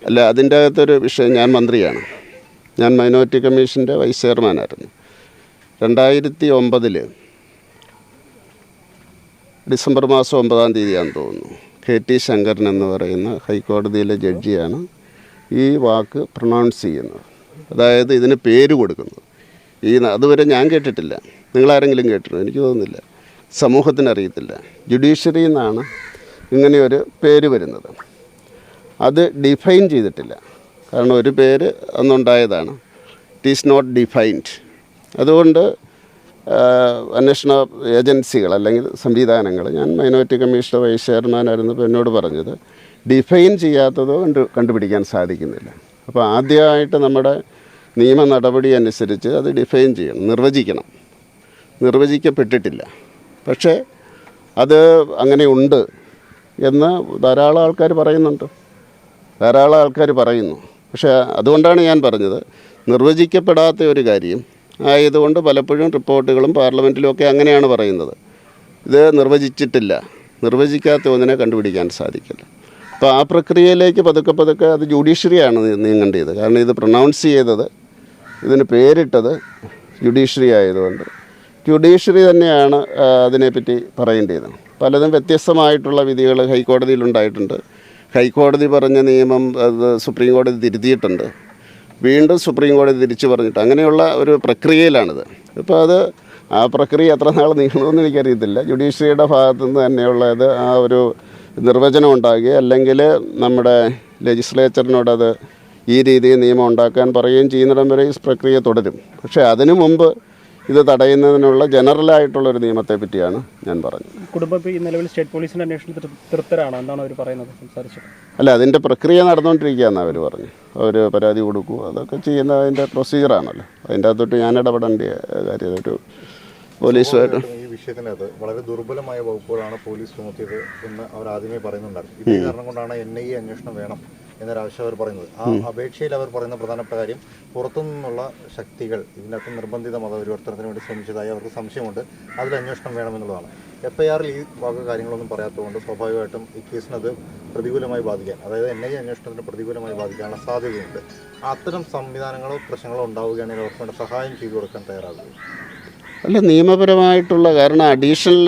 അല്ല, അതിൻ്റെ അകത്തൊരു വിഷയം, ഞാൻ മന്ത്രിയാണ്, ഞാൻ മൈനോറിറ്റി കമ്മീഷൻ്റെ വൈസ് ചെയർമാനായിരുന്നു. 2009 ഡിസംബർ മാസം 9-ാം തീയതിയാണെന്ന് തോന്നുന്നു, KT ശങ്കരൻ എന്ന് പറയുന്ന ഹൈക്കോടതിയിലെ ജഡ്ജിയാണ് ഈ വാക്ക് പ്രൊണൗൺസ് ചെയ്യുന്നത്. അതായത് ഇതിന് പേര് കൊടുക്കുന്നത്. അതുവരെ ഞാൻ കേട്ടിട്ടില്ല. നിങ്ങളാരെങ്കിലും കേട്ടിട്ടുണ്ടോ? എനിക്ക് തോന്നുന്നില്ല. സമൂഹത്തിന് അറിയത്തില്ല. ജുഡീഷ്യറി എന്നാണ് ഇങ്ങനെയൊരു പേര് വരുന്നത്. അത് ഡിഫൈൻ ചെയ്തിട്ടില്ല. കാരണം ഒരു പേര് അന്നുണ്ടായതാണ്. It is not defined. അതുകൊണ്ട് അന്വേഷണ ഏജൻസികൾ അല്ലെങ്കിൽ സംവിധാനങ്ങൾ, ഞാൻ മൈനോറിറ്റി കമ്മീഷൻ്റെ വൈസ് ചെയർമാനായിരുന്നപ്പോൾ എന്നോട് പറഞ്ഞത് ഡിഫൈൻ ചെയ്യാത്തതോ കണ്ടുപിടിക്കാൻ സാധിക്കുന്നില്ല. അപ്പോൾ ആദ്യമായിട്ട് നമ്മുടെ നിയമ നടപടി അനുസരിച്ച് അത് ഡിഫൈൻ ചെയ്യണം, നിർവചിക്കണം. നിർവചിക്കപ്പെട്ടിട്ടില്ല. പക്ഷേ അത് അങ്ങനെ ഉണ്ട് എന്ന് ധാരാളം ആൾക്കാർ പറയുന്നുണ്ട്. പക്ഷേ അതുകൊണ്ടാണ് ഞാൻ പറഞ്ഞത്, നിർവചിക്കപ്പെടാത്ത ഒരു കാര്യം ആയതുകൊണ്ട് പലപ്പോഴും റിപ്പോർട്ടുകളും പാർലമെൻറ്റിലും ഒക്കെ അങ്ങനെയാണ് പറയുന്നത്. ഇത് നിർവചിച്ചിട്ടില്ല. നിർവചിക്കാത്ത ഒന്നിനെ കണ്ടുപിടിക്കാൻ സാധിക്കില്ല. അപ്പോൾ ആ പ്രക്രിയയിലേക്ക് പതുക്കെ അത് ജുഡീഷ്യറിയാണ് നീങ്ങേണ്ടത്. കാരണം ഇത് പ്രൊണൗൺസ് ചെയ്തത്, ഇതിന് പേരിട്ടത് ജുഡീഷ്യറി ആയതുകൊണ്ട് ജുഡീഷ്യറി തന്നെയാണ് അതിനെപ്പറ്റി പറയേണ്ടത്. പലതും വ്യത്യസ്തമായിട്ടുള്ള വിധികൾ ഹൈക്കോടതിയിലുണ്ടായിട്ടുണ്ട്. ഹൈക്കോടതി പറഞ്ഞ നിയമം അത് സുപ്രീം കോടതി തിരുത്തിയിട്ടുണ്ട്. വീണ്ടും സുപ്രീം കോടതി തിരിച്ചു പറഞ്ഞിട്ട് അങ്ങനെയുള്ള ഒരു പ്രക്രിയയിലാണിത്. ഇപ്പോൾ ആ പ്രക്രിയ എത്ര നാൾ നീങ്ങണമെന്ന് എനിക്കറിയത്തില്ല. ജുഡീഷ്യറിയുടെ ഭാഗത്തു നിന്ന് തന്നെയുള്ളത് ആ ഒരു നിർവചനം ഉണ്ടാകുക, അല്ലെങ്കിൽ നമ്മുടെ ലെജിസ്ലേച്ചറിനോടത് ഈ രീതിയിൽ നിയമം ഉണ്ടാക്കാൻ പറയുകയും ചെയ്യുന്നിടം വരെ ഈ പ്രക്രിയ തുടരും. പക്ഷേ അതിനു മുമ്പ് ഇത് തടയുന്നതിനുള്ള ജനറലായിട്ടുള്ളൊരു നിയമത്തെ പറ്റിയാണ് ഞാൻ പറഞ്ഞത്. കുടുംബം ഈ നിലവിൽ സ്റ്റേറ്റ് പോലീസിൻ്റെ അന്വേഷണത്തിൽ തൃപ്തരാണോ എന്നാണ് അവർ പറയുന്നത്? സംസാരിച്ചത് അല്ല, അതിൻ്റെ പ്രക്രിയ നടന്നുകൊണ്ടിരിക്കുകയെന്ന് അവർ പറഞ്ഞു. അവർ പരാതി കൊടുക്കുക, അതൊക്കെ ചെയ്യുന്ന അതിൻ്റെ പ്രൊസീജിയറാണല്ലോ. അതിൻ്റെ അകത്തോട്ട് ഞാൻ ഇടപെടേണ്ട കാര്യം ഒരു പോലീസുമായിട്ട്. ഈ വിഷയത്തിനകത്ത് വളരെ ദുർബലമായ വകുപ്പുകളാണ് പോലീസ് ചുമത്തിയത് എന്ന് അവർ ആദ്യമേ പറയുന്നുണ്ടായിരുന്നു. ഇതേ കാരണം കൊണ്ടാണ് NIA അന്വേഷണം വേണം എന്നൊരാവശ്യം അവർ പറയുന്നത്. ആ അപേക്ഷയിൽ അവർ പറയുന്ന പ്രധാനപ്പെട്ട കാര്യം, പുറത്തുനിന്നുള്ള ശക്തികൾ ഇതിനകത്ത് നിർബന്ധിത മതപരിവർത്തനത്തിന് വേണ്ടി ശ്രമിച്ചതായി അവർക്ക് സംശയമുണ്ട്. അതിൽ അന്വേഷണം വേണമെന്നുള്ളതാണ്. FIRൽ ഈ വക കാര്യങ്ങളൊന്നും പറയാത്തതുകൊണ്ട് സ്വാഭാവികമായിട്ടും ഈ കേസിനത് പ്രതികൂലമായി ബാധിക്കാൻ, അതായത് NIA അന്വേഷണത്തിന് പ്രതികൂലമായി ബാധിക്കാനുള്ള സാധ്യതയുണ്ട്. അത്തരം സംവിധാനങ്ങളോ പ്രശ്നങ്ങളോ ഉണ്ടാവുകയാണെങ്കിൽ അവർക്ക് വേണ്ട സഹായം ചെയ്തു കൊടുക്കാൻ തയ്യാറാകും. അല്ല, നിയമപരമായിട്ടുള്ള കാരണം അഡീഷണൽ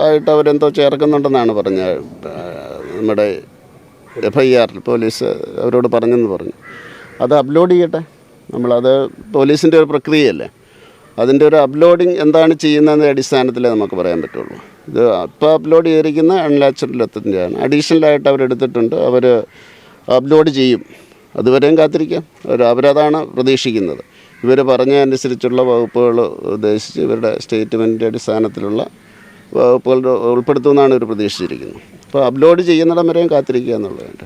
ആയിട്ട് അവരെന്തോ ചേർക്കുന്നുണ്ടെന്നാണ് പറഞ്ഞത്. നമ്മുടെ FIRൽ പോലീസ് അവരോട് പറഞ്ഞെന്ന് പറഞ്ഞു. അത് അപ്ലോഡ് ചെയ്യട്ടെ. നമ്മളത് പോലീസിൻ്റെ ഒരു പ്രക്രിയയല്ലേ. അതിൻ്റെ ഒരു അപ്ലോഡിങ് എന്താണ് ചെയ്യുന്നതിൻ്റെ അടിസ്ഥാനത്തിലേ നമുക്ക് പറയാൻ പറ്റുള്ളൂ. ഇത് ഇപ്പോൾ അപ്ലോഡ് ചെയ്തിരിക്കുന്ന അൺലാച്ചറിലെത്തിൻ്റെയാണ്. അഡീഷണലായിട്ട് അവരെടുത്തിട്ടുണ്ട്, അവർ അപ്ലോഡ് ചെയ്യും. അതുവരെയും കാത്തിരിക്കാം. അവരതാണ് പ്രതീക്ഷിക്കുന്നത്. ഇവർ പറഞ്ഞ അനുസരിച്ചുള്ള വകുപ്പുകൾ ഉദ്ദേശിച്ച് ഇവരുടെ സ്റ്റേറ്റ്മെൻറ്റിൻ്റെ അടിസ്ഥാനത്തിലുള്ള വകുപ്പുകൾ ഉൾപ്പെടുത്തുമെന്നാണ് ഇവർ പ്രതീക്ഷിച്ചിരിക്കുന്നത്. അപ്പോൾ അപ്ലോഡ് ചെയ്യുന്നിടം വരെയും കാത്തിരിക്കുക എന്നുള്ളതാണ്.